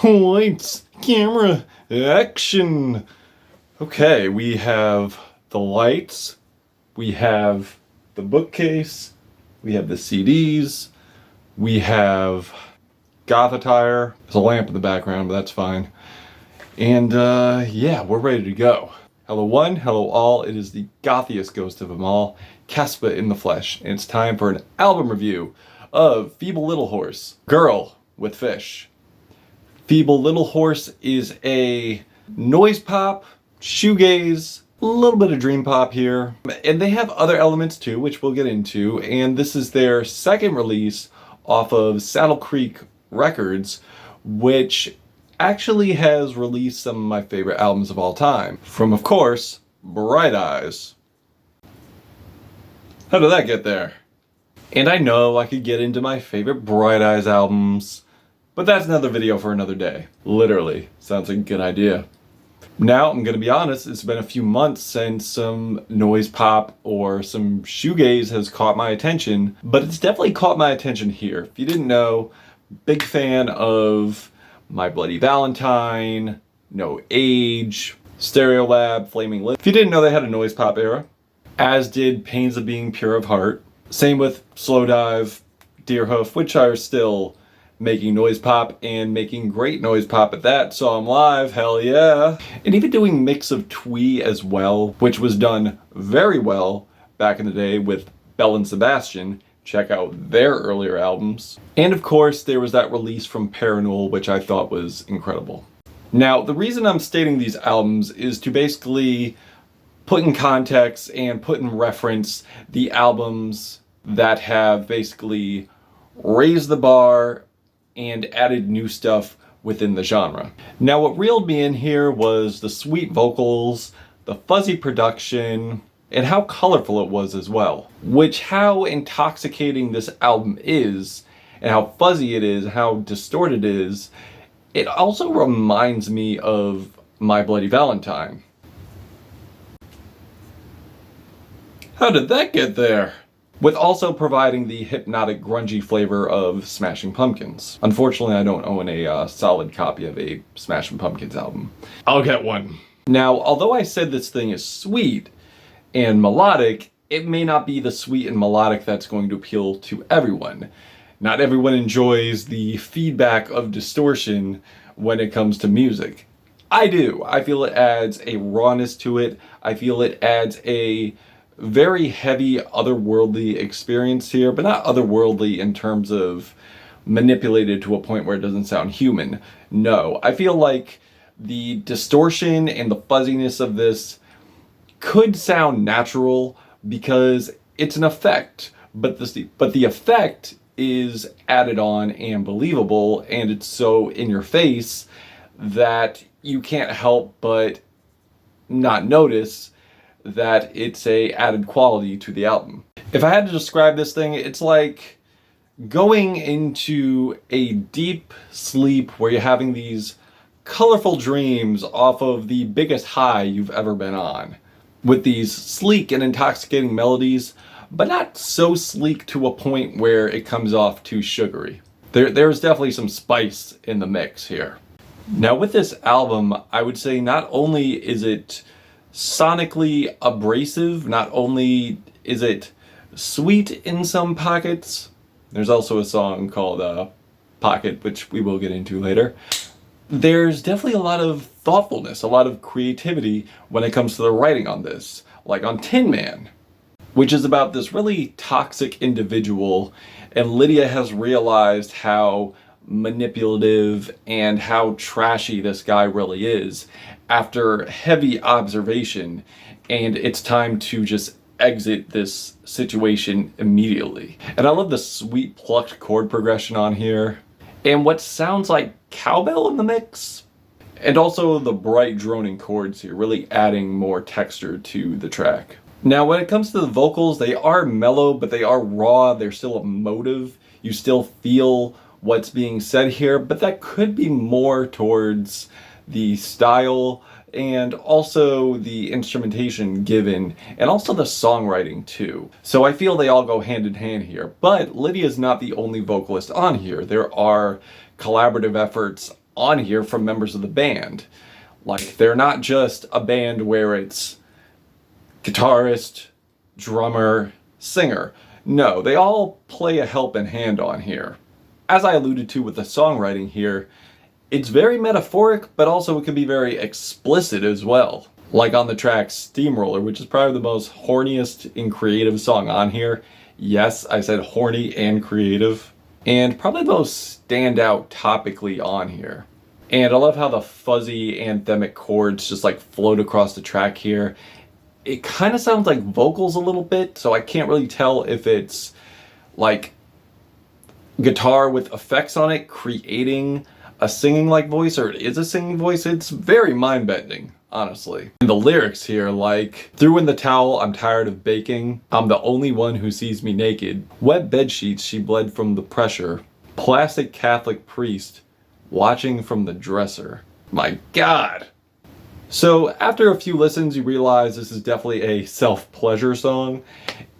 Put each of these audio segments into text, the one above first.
Lights, camera, action. Okay, we have the lights, we have the bookcase, we have the CDs, we have goth attire. There's a lamp in the background, but that's fine. And yeah, we're ready to go. Hello one, hello all, it is the gothiest ghost of them all, Caspa in the flesh, and it's time for an album review of Feeble Little Horse, Girl with Fish. Feeble Little Horse is a noise pop, shoegaze, a little bit of dream pop here, and they have other elements too, which we'll get into, and this is their second release off of Saddle Creek Records, which actually has released some of my favorite albums of all time, from of course, Bright Eyes. How did that get there? And I know I could get into my favorite Bright Eyes albums, but that's another video for another day. Literally, sounds like a good idea. Now, I'm gonna be honest, it's been a few months since some noise pop or some shoegaze has caught my attention, but it's definitely caught my attention here. If you didn't know, big fan of My Bloody Valentine, No Age, Stereolab, Flaming Lips. If you didn't know, they had a noise pop era, as did Pains of Being Pure of Heart. Same with Slowdive, Deerhoof, which are still making noise pop and making great noise pop at that. Saw them live, hell yeah. And even doing mix of twee as well, which was done very well back in the day with Belle and Sebastian. Check out their earlier albums. And of course, there was that release from Paranormal, which I thought was incredible. Now, the reason I'm stating these albums is to basically put in context and put in reference the albums that have basically raised the bar and added new stuff within the genre. Now, what reeled me in here was the sweet vocals, the fuzzy production, and how colorful it was as well. Which, how intoxicating this album is, and how fuzzy it is, how distorted it is, it also reminds me of My Bloody Valentine. How did that get there? With also providing the hypnotic grungy flavor of Smashing Pumpkins. Unfortunately, I don't own a solid copy of a Smashing Pumpkins album. I'll get one. Now, although I said this thing is sweet and melodic, it may not be the sweet and melodic that's going to appeal to everyone. Not everyone enjoys the feedback of distortion when it comes to music. I do. I feel it adds a rawness to it. I feel it adds a very heavy otherworldly experience here, but not otherworldly in terms of manipulated to a point where it doesn't sound human. No, I feel like the distortion and the fuzziness of this could sound natural because it's an effect, but the effect is added on and believable, and it's so in your face that you can't help but not notice that it's a added quality to the album. If I had to describe this thing, it's like going into a deep sleep where you're having these colorful dreams off of the biggest high you've ever been on, with these sleek and intoxicating melodies, but not so sleek to a point where it comes off too sugary. There's definitely some spice in the mix here. Now with this album, I would say not only is it sonically abrasive, not only is it sweet in some pockets, there's also a song called Pocket, which we will get into later. There's definitely a lot of thoughtfulness, a lot of creativity when it comes to the writing on this, like on Tin Man, which is about this really toxic individual, and Lydia has realized how manipulative and how trashy this guy really is after heavy observation, and it's time to just exit this situation immediately. And I love the sweet plucked chord progression on here, and what sounds like cowbell in the mix, and also the bright droning chords here, really adding more texture to the track. Now when it comes to the vocals, they are mellow, but they are raw, they're still emotive, you still feel what's being said here, but that could be more towards the style and also the instrumentation given, and also the songwriting too. So I feel they all go hand in hand here, but Lydia's not the only vocalist on here. There are collaborative efforts on here from members of the band. Like, they're not just a band where it's guitarist, drummer, singer. No, they all play a helping hand on here. As I alluded to with the songwriting here, it's very metaphoric, but also it can be very explicit as well. Like on the track Steamroller, which is probably the most horniest and creative song on here. Yes, I said horny and creative. And probably the most standout topically on here. And I love how the fuzzy anthemic chords just like float across the track here. It kind of sounds like vocals a little bit, so I can't really tell if it's like guitar with effects on it creating a singing like voice or it is a singing voice. It's very mind-bending, honestly. And the lyrics here, like, threw in the towel, I'm tired of baking. I'm the only one who sees me naked. Wet bed sheets, she bled from the pressure. Plastic Catholic priest, watching from the dresser. My God. So after a few listens, you realize this is definitely a self-pleasure song.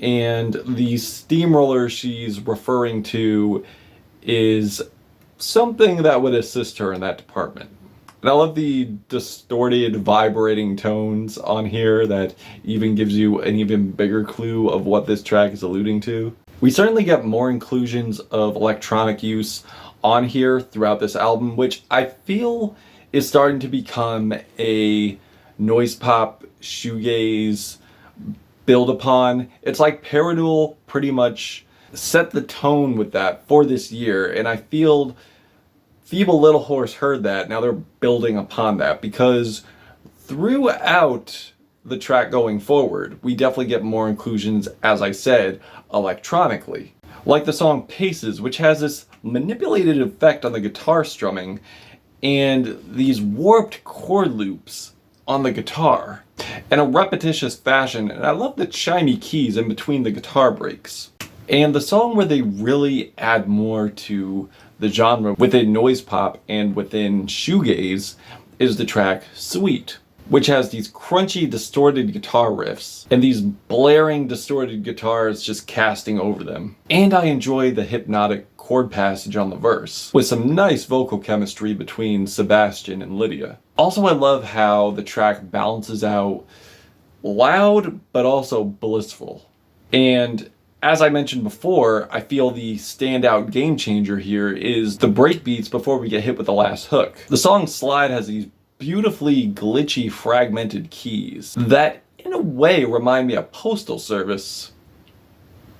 And the steamroller she's referring to is something that would assist her in that department. And I love the distorted, vibrating tones on here that even gives you an even bigger clue of what this track is alluding to. We certainly get more inclusions of electronic use on here throughout this album, which I feel is starting to become a noise pop, shoegaze build upon. It's like Paranoid pretty much set the tone with that for this year, and I feel Feeble Little Horse heard that. Now they're building upon that, because throughout the track going forward, we definitely get more inclusions, as I said, electronically. Like the song Paces, which has this manipulated effect on the guitar strumming and these warped chord loops on the guitar in a repetitious fashion, and I love the chimey keys in between the guitar breaks. And the song where they really add more to the genre within noise pop and within shoegaze is the track Sweet, which has these crunchy distorted guitar riffs and these blaring distorted guitars just casting over them. And I enjoy the hypnotic chord passage on the verse with some nice vocal chemistry between Sebastian and Lydia. Also, I love how the track balances out loud but also blissful. And as I mentioned before, I feel the standout game changer here is the breakbeats before we get hit with the last hook. The song Slide has these beautifully glitchy fragmented keys that in a way remind me of Postal Service.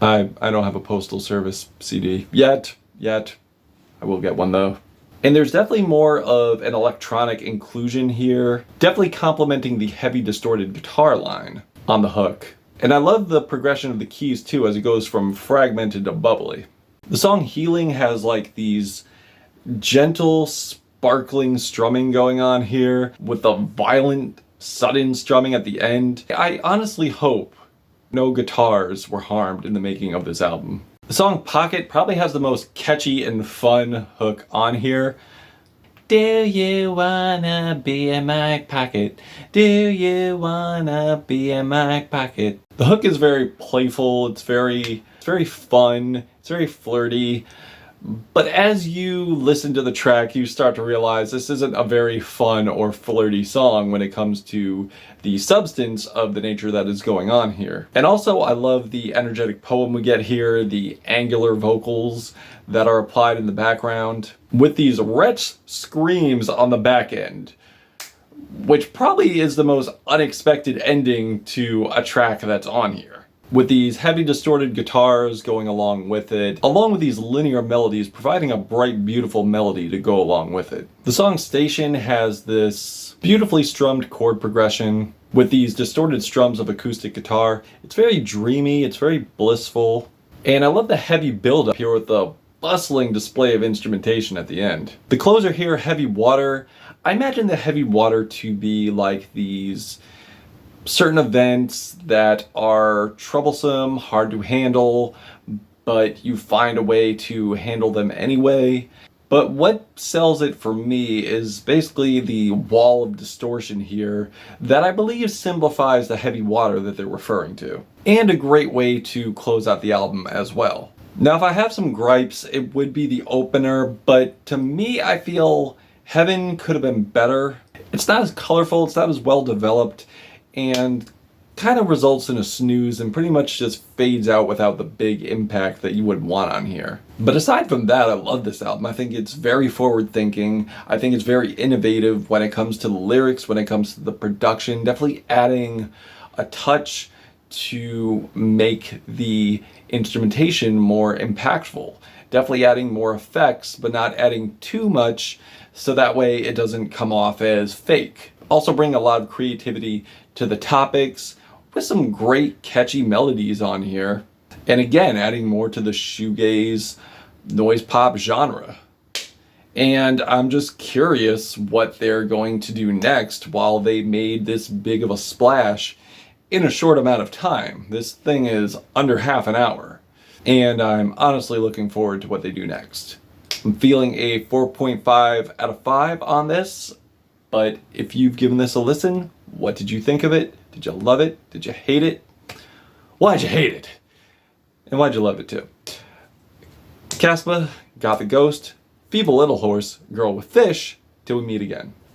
I don't have a Postal Service CD yet. I will get one though. And there's definitely more of an electronic inclusion here, definitely complementing the heavy distorted guitar line on the hook. And I love the progression of the keys too, as it goes from fragmented to bubbly. The song Healing has like these gentle, sparkling strumming going on here with the violent, sudden strumming at the end. I honestly hope no guitars were harmed in the making of this album. The song Pocket probably has the most catchy and fun hook on here. Do you wanna be in my pocket? Do you wanna be in my pocket? The hook is very playful, it's very fun, it's very flirty. But as you listen to the track, you start to realize this isn't a very fun or flirty song when it comes to the substance of the nature that is going on here. And also, I love the energetic poem we get here, the angular vocals that are applied in the background, with these wretch screams on the back end, which probably is the most unexpected ending to a track that's on here. With these heavy distorted guitars going along with it, along with these linear melodies providing a bright, beautiful melody to go along with it. The song Station has this beautifully strummed chord progression with these distorted strums of acoustic guitar. It's very dreamy, it's very blissful, and I love the heavy build-up here with the bustling display of instrumentation at the end. The closer here, Heavy Water, I imagine the Heavy Water to be like these certain events that are troublesome, hard to handle, but you find a way to handle them anyway. But what sells it for me is basically the wall of distortion here that I believe simplifies the heavy water that they're referring to. And a great way to close out the album as well. Now, if I have some gripes, it would be the opener, but to me, I feel Heaven could have been better. It's not as colorful, it's not as well developed, and kind of results in a snooze and pretty much just fades out without the big impact that you would want on here. But aside from that, I love this album. I think it's very forward thinking. I think it's very innovative when it comes to the lyrics, when it comes to the production, definitely adding a touch to make the instrumentation more impactful. Definitely adding more effects, but not adding too much so that way it doesn't come off as fake. Also bring a lot of creativity to the topics with some great catchy melodies on here. And again, adding more to the shoegaze noise pop genre. And I'm just curious what they're going to do next while they made this big of a splash in a short amount of time. This thing is under half an hour. And I'm honestly looking forward to what they do next. I'm feeling a 4.5 out of 5 on this. But if you've given this a listen, what did you think of it? Did you love it? Did you hate it? Why'd you hate it? And why'd you love it too? Caspa, Gothic Ghost, Feeble Little Horse, Girl with Fish, till we meet again.